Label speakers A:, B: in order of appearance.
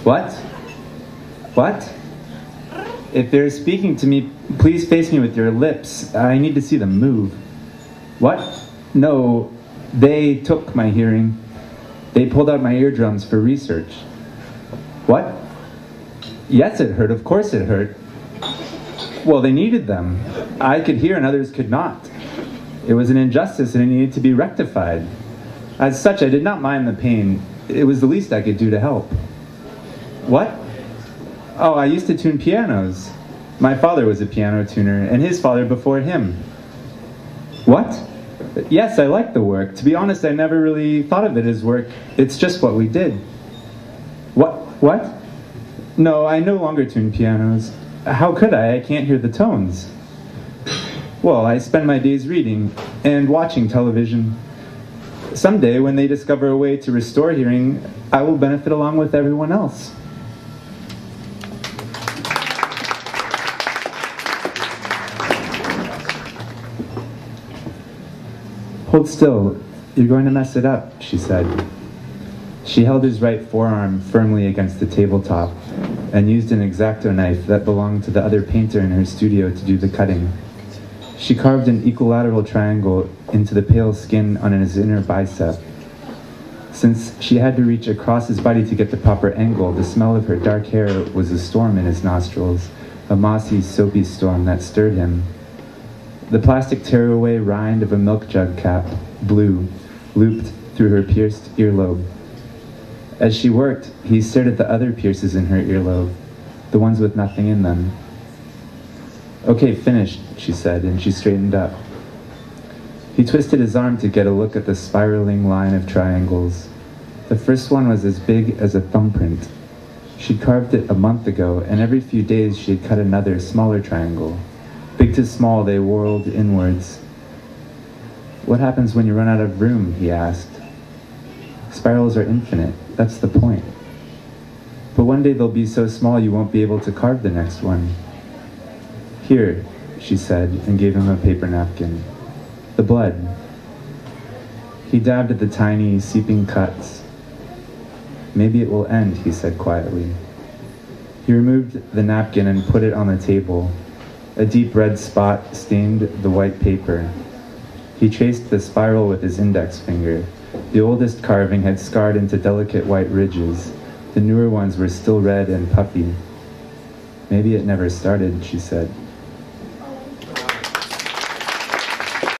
A: What? What? If they're speaking to me, please face me with your lips. I need to see them move. What? No, they took my hearing. They pulled out my eardrums for research. What? Yes, it hurt. Of course it hurt. Well, they needed them. I could hear and others could not. It was an injustice and it needed to be rectified. As such, I did not mind the pain. It was the least I could do to help. What? Oh, I used to tune pianos. My father was a piano tuner, and his father before him. What? Yes, I like the work. To be honest, I never really thought of it as work. It's just what we did. What? No, I no longer tune pianos. How could I? I can't hear the tones. Well, I spend my days reading and watching television. Someday, when they discover a way to restore hearing, I will benefit along with everyone else. Hold still. You're going to mess it up, she said. She held his right forearm firmly against the tabletop and used an X-Acto knife that belonged to the other painter in her studio to do the cutting. She carved an equilateral triangle into the pale skin on his inner bicep. Since she had to reach across his body to get the proper angle, the smell of her dark hair was a storm in his nostrils, a mossy, soapy storm that stirred him. The plastic tearaway rind of a milk jug cap, blue, looped through her pierced earlobe. As she worked, he stared at the other pierces in her earlobe, the ones with nothing in them. Okay, finished, she said, and she straightened up. He twisted his arm to get a look at the spiraling line of triangles. The first one was as big as a thumbprint. She'd carved it a month ago, and every few days she had cut another, smaller triangle. Big to small, they whirled inwards. What happens when you run out of room, he asked. Spirals are infinite, that's the point. But one day they'll be so small you won't be able to carve the next one. Here, she said, and gave him a paper napkin. The blood. He dabbed at the tiny, seeping cuts. Maybe it will end, he said quietly. He removed the napkin and put it on the table. A deep red spot stained the white paper. He traced the spiral with his index finger. The oldest carving had scarred into delicate white ridges. The newer ones were still red and puffy. Maybe it never started, she said.